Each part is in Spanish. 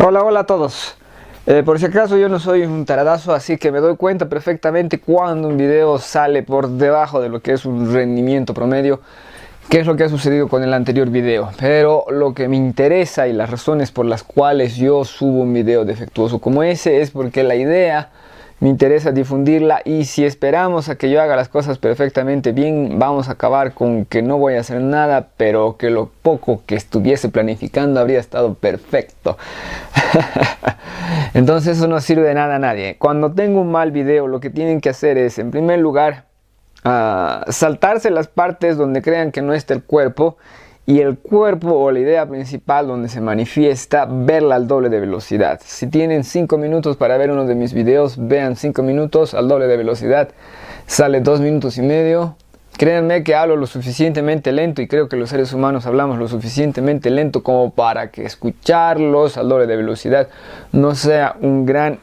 Hola, hola a todos. Por si acaso yo no soy un taradazo, así que me doy cuenta perfectamente cuando un video sale por debajo de lo que es un rendimiento promedio, qué es lo que ha sucedido con el anterior video. Pero lo que me interesa y las razones por las cuales yo subo un video defectuoso como ese es porque la idea me interesa difundirla, y si esperamos a que yo haga las cosas perfectamente bien, vamos a acabar con que no voy a hacer nada, pero que lo poco que estuviese planificando habría estado perfecto. Entonces eso no sirve de nada a nadie. Cuando tengo un mal video, lo que tienen que hacer es, en primer lugar, saltarse las partes donde crean que no está el cuerpo, y el cuerpo o la idea principal donde se manifiesta, verla al doble de velocidad. Si tienen 5 minutos para ver uno de mis videos, vean 5 minutos al doble de velocidad, sale 2 minutos y medio. Créanme que hablo lo suficientemente lento, y creo que los seres humanos hablamos lo suficientemente lento como para que escucharlos al doble de velocidad no sea un gran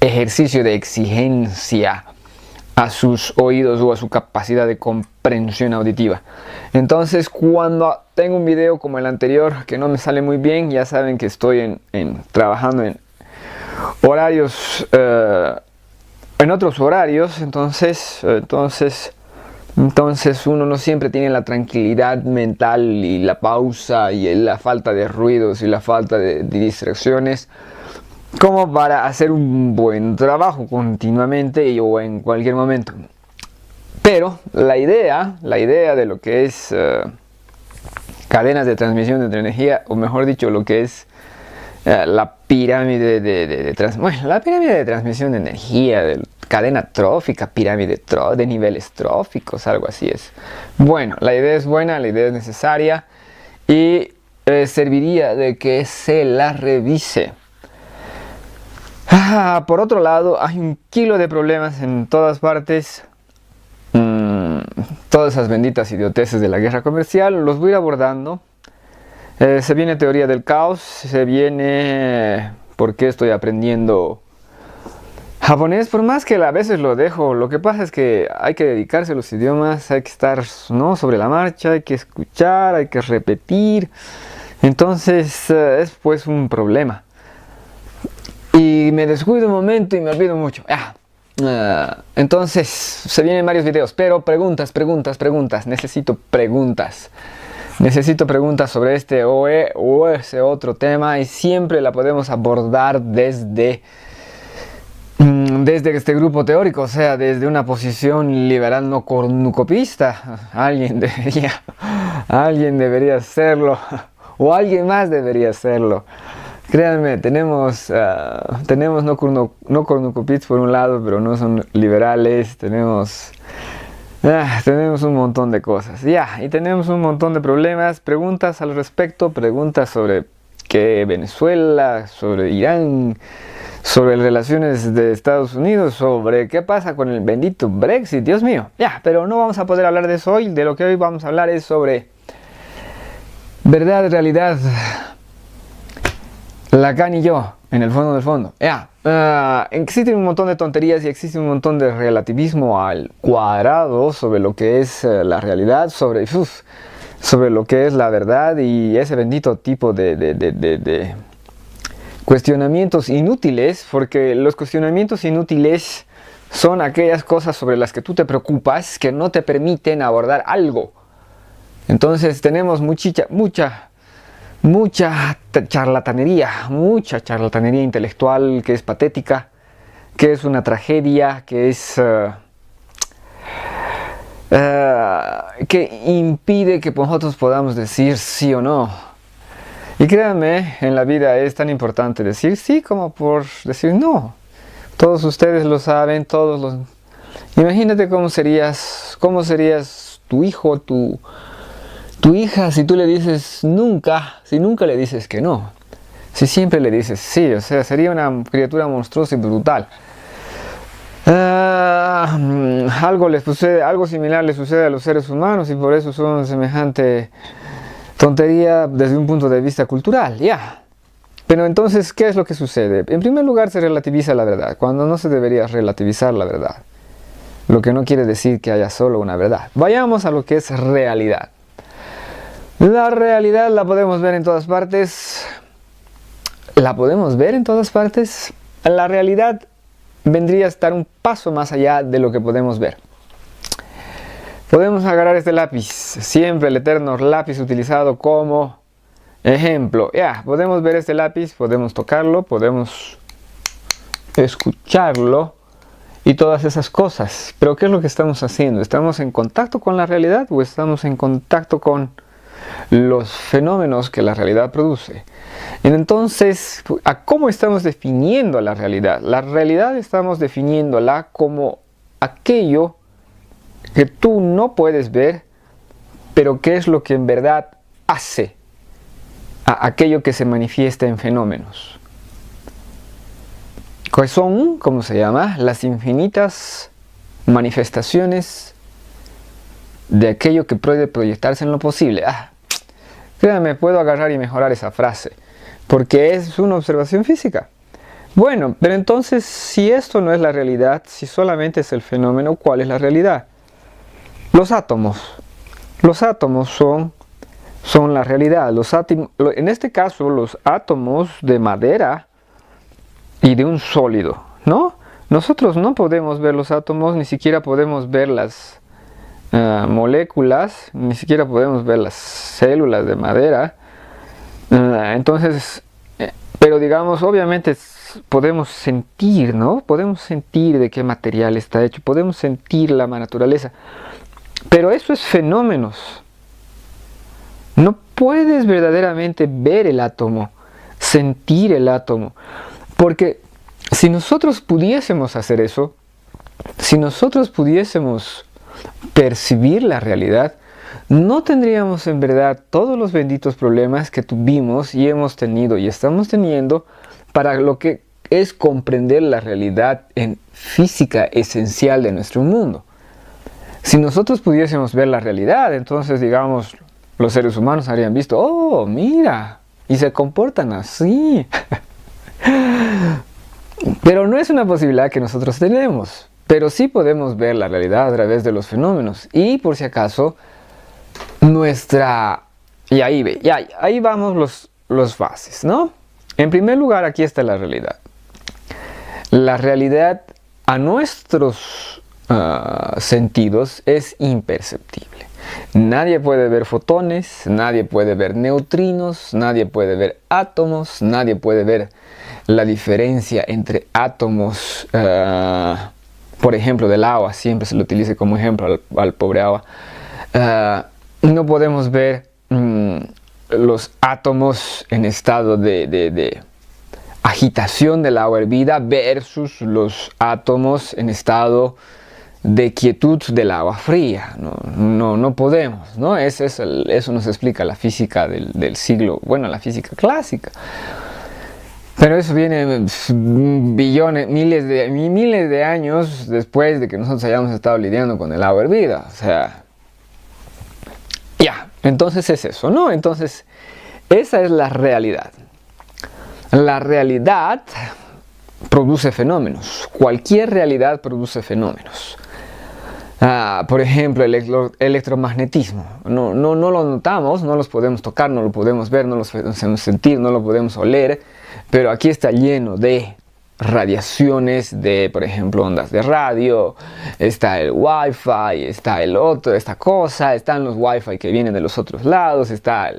ejercicio de exigencia a sus oídos o a su capacidad de comprensión auditiva. Entonces, cuando tengo un video como el anterior que no me sale muy bien, ya saben que estoy trabajando en horarios, en otros horarios. Entonces uno no siempre tiene la tranquilidad mental y la pausa y la falta de ruidos y la falta de distracciones como para hacer un buen trabajo continuamente o en cualquier momento. Pero la idea de lo que es cadenas de transmisión de energía, o mejor dicho, lo que es la pirámide la pirámide de transmisión de energía, de cadena trófica, pirámide de niveles tróficos, algo así es. Bueno, la idea es buena, la idea es necesaria, y serviría de que se la revise. Por otro lado, hay un kilo de problemas en todas partes. Todas esas benditas idioteces de la guerra comercial los voy a ir abordando. Se viene teoría del caos, se viene por qué estoy aprendiendo japonés, por más que a veces lo dejo. Lo que pasa es que hay que dedicarse a los idiomas, hay que estar sobre la marcha, hay que escuchar, hay que repetir. Entonces es pues un problema. Y me descuido un momento y me olvido mucho. Entonces se vienen varios videos, pero preguntas. Necesito preguntas sobre este o ese otro tema, y siempre la podemos abordar desde este grupo teórico, o sea, desde una posición liberal no cornucopista. Alguien debería hacerlo, o alguien más debería hacerlo. Créanme, tenemos no cornucopistas por un lado, pero no son liberales. Tenemos un montón de cosas. Y tenemos un montón de problemas, preguntas al respecto, preguntas sobre Venezuela, sobre Irán, sobre relaciones de Estados Unidos, sobre qué pasa con el bendito Brexit, Dios mío. Pero no vamos a poder hablar de eso hoy. De lo que hoy vamos a hablar es sobre verdad, realidad, Lacan y yo, en el fondo del fondo. Existen un montón de tonterías y existe un montón de relativismo al cuadrado sobre lo que es la realidad, sobre lo que es la verdad, y ese bendito tipo de cuestionamientos inútiles, porque los cuestionamientos inútiles son aquellas cosas sobre las que tú te preocupas que no te permiten abordar algo. Entonces tenemos mucha charlatanería intelectual que es patética, que es una tragedia, que es que impide que nosotros podamos decir sí o no. Y créanme, en la vida es tan importante decir sí como por decir no. Todos ustedes lo saben, Imagínate cómo serías tu hijo, tu hija, si tú le dices si nunca le dices que no, si siempre le dices sí. O sea, sería una criatura monstruosa y brutal. Algo similar le sucede a los seres humanos, y por eso son semejante tontería desde un punto de vista cultural. Pero entonces, ¿qué es lo que sucede? En primer lugar, se relativiza la verdad, cuando no se debería relativizar la verdad, lo que no quiere decir que haya solo una verdad. Vayamos a lo que es realidad. La realidad la podemos ver en todas partes. ¿La podemos ver en todas partes? La realidad vendría a estar un paso más allá de lo que podemos ver. Podemos agarrar este lápiz, siempre el eterno lápiz utilizado como ejemplo. Podemos ver este lápiz, podemos tocarlo, podemos escucharlo y todas esas cosas. Pero ¿qué es lo que estamos haciendo? ¿Estamos en contacto con la realidad o estamos en contacto con los fenómenos que la realidad produce? Entonces, ¿a cómo estamos definiendo la realidad? La realidad estamos definiéndola como aquello que tú no puedes ver, pero que es lo que en verdad hace a aquello que se manifiesta en fenómenos. Que son, ¿cómo se llama? Las infinitas manifestaciones de aquello que puede proyectarse en lo posible. Créanme, puedo agarrar y mejorar esa frase, porque es una observación física. Bueno, pero entonces, si esto no es la realidad, si solamente es el fenómeno, ¿cuál es la realidad? Los átomos. Los átomos son la realidad. En este caso, los átomos de madera y de un sólido, ¿no? Nosotros no podemos ver los átomos, ni siquiera podemos ver las moléculas, ni siquiera podemos ver las células de madera. Entonces, pero digamos, obviamente podemos sentir, ¿no? Podemos sentir de qué material está hecho, podemos sentir la naturaleza. Pero eso es fenómenos. No puedes verdaderamente ver el átomo, sentir el átomo. Porque si nosotros pudiésemos hacer eso, si nosotros pudiésemos percibir la realidad, no tendríamos en verdad todos los benditos problemas que tuvimos y hemos tenido y estamos teniendo para lo que es comprender la realidad en física esencial de nuestro mundo. Si nosotros pudiésemos ver la realidad, entonces, digamos, los seres humanos habrían visto, oh, mira, y se comportan así. Pero no es una posibilidad que nosotros tenemos. Pero sí podemos ver la realidad a través de los fenómenos. Y por si acaso, y ahí vamos los bases, ¿no? En primer lugar, aquí está la realidad. La realidad a nuestros sentidos es imperceptible. Nadie puede ver fotones, nadie puede ver neutrinos, nadie puede ver átomos, nadie puede ver la diferencia entre átomos, por ejemplo, del agua. Siempre se lo utiliza como ejemplo al pobre agua. No podemos ver los átomos en estado de agitación del agua hervida versus los átomos en estado de quietud del agua fría. No podemos, ¿no? Eso nos explica la física del siglo, bueno, la física clásica. Pero eso viene billones, miles de años después de que nosotros hayamos estado lidiando con el agua hervida. O sea, entonces es eso, ¿no? Entonces, esa es la realidad. La realidad produce fenómenos. Cualquier realidad produce fenómenos. Por ejemplo, el electromagnetismo. No lo notamos, no los podemos tocar, no lo podemos ver, no los podemos sentir, no lo podemos oler, pero aquí está lleno de radiaciones de, por ejemplo, ondas de radio, está el wifi, está esta cosa, están los wifi que vienen de los otros lados, está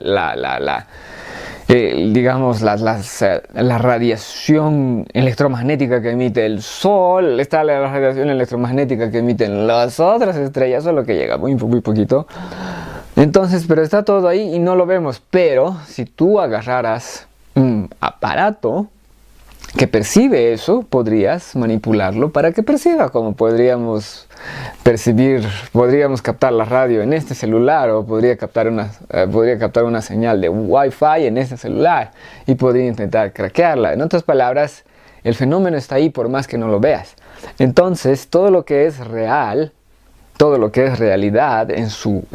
digamos, la radiación electromagnética que emite el Sol, está la radiación electromagnética que emiten las otras estrellas, solo que llega muy poquito. Entonces, pero está todo ahí y no lo vemos. Pero si tú agarraras un aparato que percibe eso, podrías manipularlo para que perciba, como podríamos captar la radio en este celular, o podría captar una señal de Wi-Fi en este celular y podría intentar craquearla. En otras palabras, el fenómeno está ahí por más que no lo veas. Entonces, todo lo que es real, todo lo que es realidad en su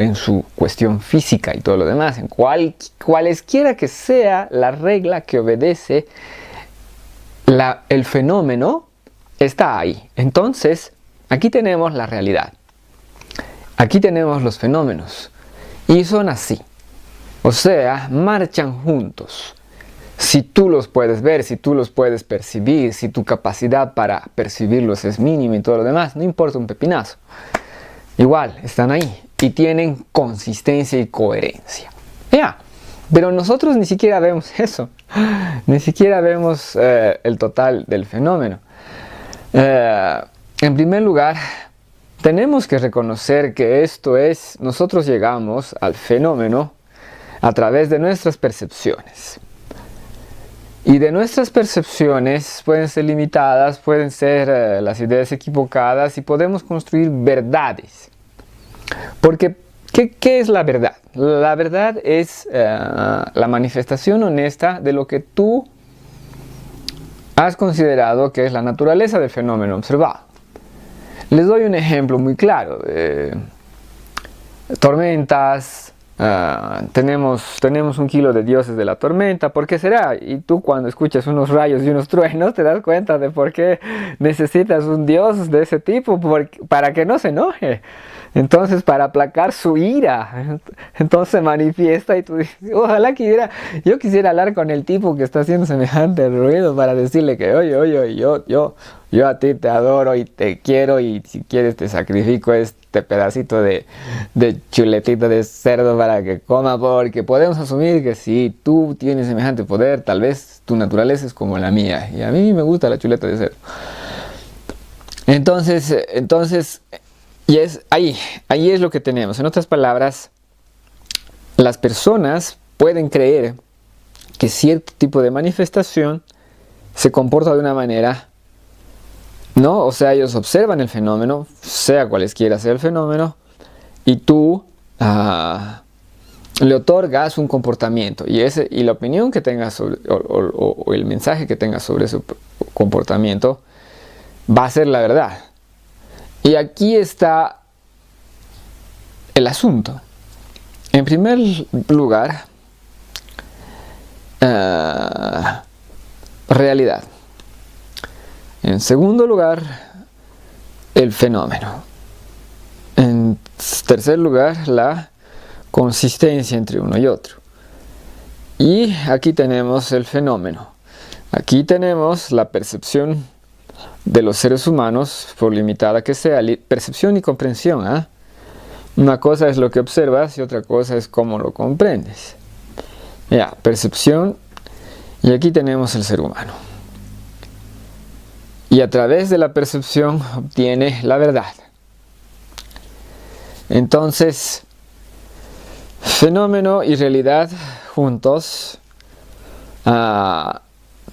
cuestión física y todo lo demás, en cualesquiera que sea la regla que obedece el fenómeno, está ahí. Entonces, aquí tenemos la realidad. Aquí tenemos los fenómenos. Y son así. O sea, marchan juntos. Si tú los puedes ver, si tú los puedes percibir, si tu capacidad para percibirlos es mínima y todo lo demás, no importa un pepinazo. Igual, están ahí y tienen consistencia y coherencia. Ya, pero nosotros ni siquiera vemos eso. Ni siquiera vemos el total del fenómeno. En primer lugar, tenemos que reconocer que esto es, nosotros llegamos al fenómeno a través de nuestras percepciones. Y de nuestras percepciones pueden ser limitadas, pueden ser las ideas equivocadas y podemos construir verdades. Porque, ¿qué es la verdad? La verdad es la manifestación honesta de lo que tú has considerado que es la naturaleza del fenómeno observado. Les doy un ejemplo muy claro. Tormentas. Tenemos 1 kilo de dioses de la tormenta. ¿Por qué será? Y tú cuando escuchas unos rayos y unos truenos te das cuenta de por qué necesitas un dios de ese tipo, para que no se enoje. Entonces, para aplacar su ira, entonces se manifiesta y tú dices, ojalá yo quisiera hablar con el tipo que está haciendo semejante ruido para decirle que, oye, yo a ti te adoro y te quiero y si quieres te sacrifico este pedacito de chuletita de cerdo para que coma, porque podemos asumir que si tú tienes semejante poder, tal vez tu naturaleza es como la mía y a mí me gusta la chuleta de cerdo. Entonces y ahí es lo que tenemos. En otras palabras, las personas pueden creer que cierto tipo de manifestación se comporta de una manera, ¿no? O sea, ellos observan el fenómeno, sea cualesquiera sea el fenómeno, y tú le otorgas un comportamiento. Y la opinión que tengas sobre, o el mensaje que tengas sobre ese comportamiento va a ser la verdad. Y aquí está el asunto. En primer lugar, realidad. En segundo lugar, el fenómeno. En tercer lugar, la consistencia entre uno y otro. Y aquí tenemos el fenómeno. Aquí tenemos la percepción de los seres humanos, por limitada que sea, percepción y comprensión. Una cosa es lo que observas y otra cosa es cómo lo comprendes. Percepción, y aquí tenemos el ser humano. Y a través de la percepción obtiene la verdad. Entonces, fenómeno y realidad juntos,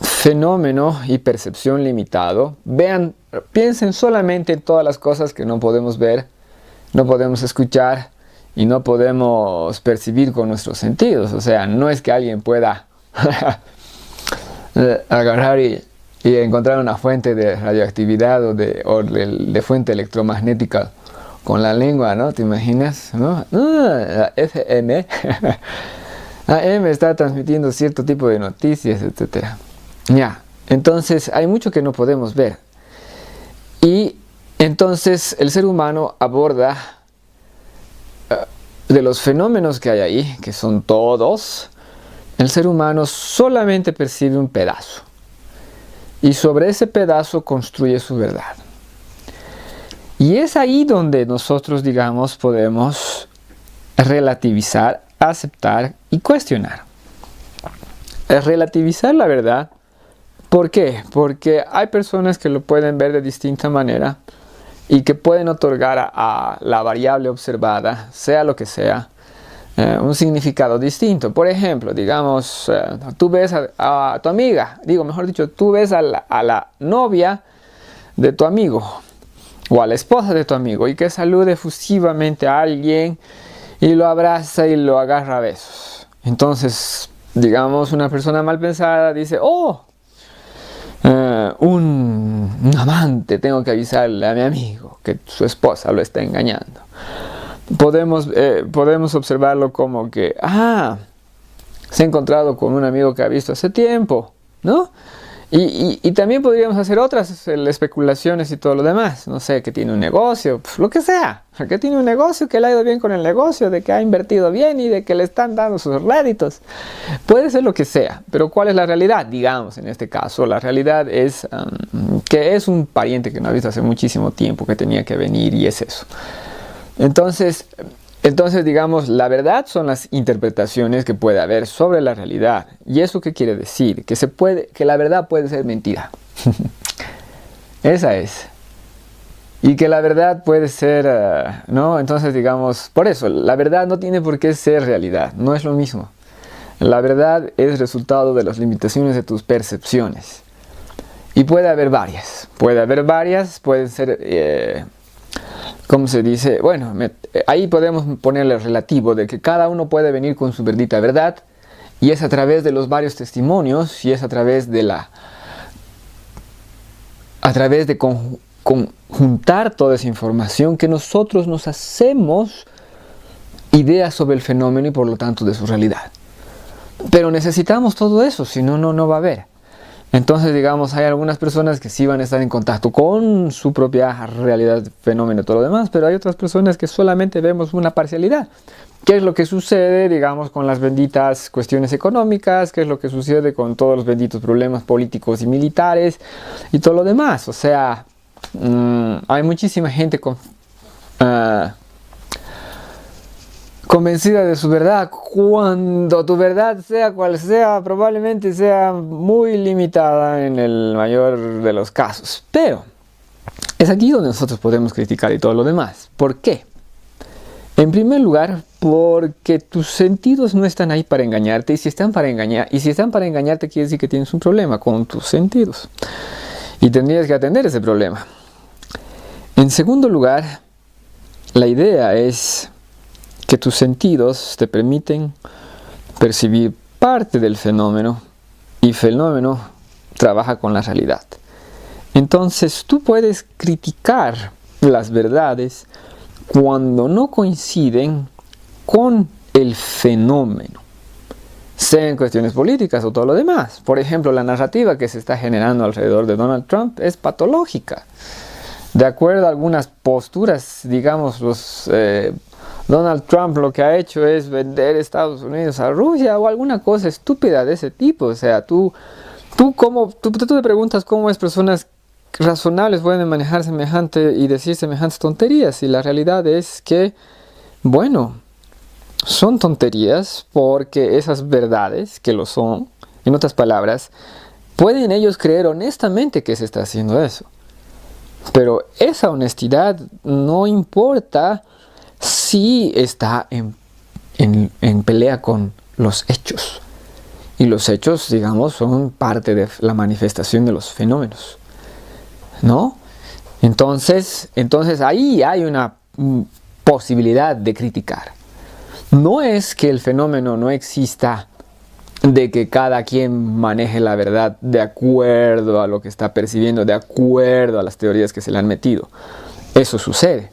fenómeno y percepción limitado. Piensen solamente en todas las cosas que no podemos ver, no podemos escuchar y no podemos percibir con nuestros sentidos. O sea, no es que alguien pueda agarrar y encontrar una fuente de radioactividad o de fuente electromagnética con la lengua, ¿no? ¿Te imaginas? ¿No? La FM AM está transmitiendo cierto tipo de noticias, etcétera. Entonces hay mucho que no podemos ver. Y entonces el ser humano aborda de los fenómenos que hay ahí, que son todos, el ser humano solamente percibe un pedazo. Y sobre ese pedazo construye su verdad. Y es ahí donde nosotros, digamos, podemos relativizar, aceptar y cuestionar. Relativizar la verdad. ¿Por qué? Porque hay personas que lo pueden ver de distinta manera y que pueden otorgar a la variable observada, sea lo que sea, un significado distinto. Por ejemplo, digamos, tú ves a tu amiga, tú ves a la novia de tu amigo o a la esposa de tu amigo y que salude efusivamente a alguien y lo abraza y lo agarra a besos. Entonces, digamos, una persona mal pensada dice, un amante, tengo que avisarle a mi amigo que su esposa lo está engañando. Podemos observarlo como que, se ha encontrado con un amigo que ha visto hace tiempo, ¿no? Y también podríamos hacer otras especulaciones y todo lo demás. No sé, que tiene un negocio, pues, lo que sea. Que tiene un negocio, que le ha ido bien con el negocio, de que ha invertido bien y de que le están dando sus réditos. Puede ser lo que sea, pero ¿cuál es la realidad? Digamos, en este caso, la realidad es que es un pariente que no ha visto hace muchísimo tiempo, que tenía que venir y es eso. Entonces, digamos, la verdad son las interpretaciones que puede haber sobre la realidad. ¿Y eso qué quiere decir? Que la verdad puede ser mentira. Esa es. Y que la verdad puede ser, ¿no? Entonces, digamos, por eso, la verdad no tiene por qué ser realidad. No es lo mismo. La verdad es resultado de las limitaciones de tus percepciones. Y puede haber varias. Pueden ser... ¿Cómo se dice? Bueno, ahí podemos ponerle relativo de que cada uno puede venir con su bendita verdad y es a través de los varios testimonios y es a través de juntar toda esa información que nosotros nos hacemos ideas sobre el fenómeno y por lo tanto de su realidad. Pero necesitamos todo eso, si no, no va a haber. Entonces, digamos, hay algunas personas que sí van a estar en contacto con su propia realidad, fenómeno y todo lo demás, pero hay otras personas que solamente vemos una parcialidad. ¿Qué es lo que sucede, digamos, con las benditas cuestiones económicas? ¿Qué es lo que sucede con todos los benditos problemas políticos y militares y todo lo demás? O sea, hay muchísima gente convencida de su verdad, cuando tu verdad, sea cual sea, probablemente sea muy limitada en el mayor de los casos. Pero es aquí donde nosotros podemos criticar y todo lo demás. ¿Por qué? En primer lugar, porque tus sentidos no están ahí para engañarte, y si están para engañarte quiere decir que tienes un problema con tus sentidos. Y tendrías que atender ese problema. En segundo lugar, la idea es que tus sentidos te permiten percibir parte del fenómeno y el fenómeno trabaja con la realidad. Entonces tú puedes criticar las verdades cuando no coinciden con el fenómeno, sea en cuestiones políticas o todo lo demás. Por ejemplo, la narrativa que se está generando alrededor de Donald Trump es patológica. De acuerdo a algunas posturas, digamos, Donald Trump lo que ha hecho es vender Estados Unidos a Rusia o alguna cosa estúpida de ese tipo. O sea, tú te preguntas cómo es personas razonables pueden manejar semejante y decir semejantes tonterías. Y la realidad es que, bueno, son tonterías porque esas verdades que lo son, en otras palabras, pueden ellos creer honestamente que se está haciendo eso. Pero esa honestidad no importa si está en pelea con los hechos. Y los hechos, digamos, son parte de la manifestación de los fenómenos, ¿no? Entonces ahí hay una posibilidad de criticar. No es que el fenómeno no exista, de que cada quien maneje la verdad de acuerdo a lo que está percibiendo, de acuerdo a las teorías que se le han metido. Eso sucede.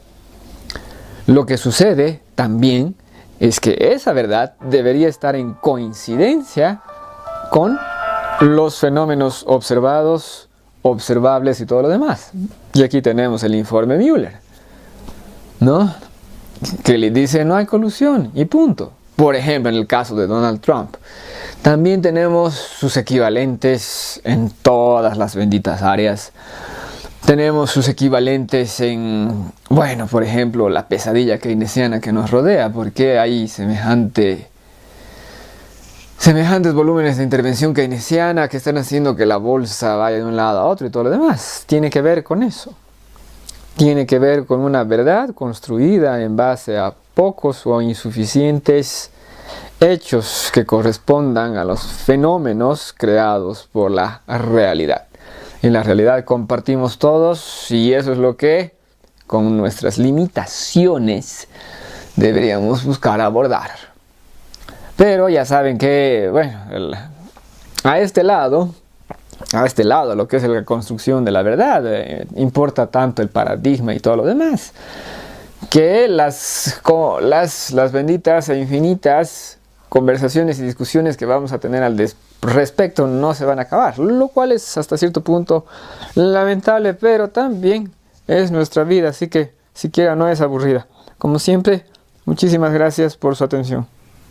Lo que sucede también es que esa verdad debería estar en coincidencia con los fenómenos observados, observables y todo lo demás. Y aquí tenemos el informe Mueller, ¿no? Que le dice no hay colusión y punto. Por ejemplo, en el caso de Donald Trump, también tenemos sus equivalentes en todas las benditas áreas. Tenemos sus equivalentes en, bueno, por ejemplo, la pesadilla keynesiana que nos rodea. ¿Por qué hay semejantes volúmenes de intervención keynesiana que están haciendo que la bolsa vaya de un lado a otro y todo lo demás? Tiene que ver con eso. Tiene que ver con una verdad construida en base a pocos o insuficientes hechos que correspondan a los fenómenos creados por la realidad. En la realidad compartimos todos y eso es lo que, con nuestras limitaciones, deberíamos buscar abordar. Pero ya saben que, bueno, a este lado, lo que es la construcción de la verdad, importa tanto el paradigma y todo lo demás, que las benditas e infinitas conversaciones y discusiones que vamos a tener al respecto no se van a acabar, lo cual es hasta cierto punto lamentable, pero también es nuestra vida, así que siquiera no es aburrida. Como siempre, muchísimas gracias por su atención.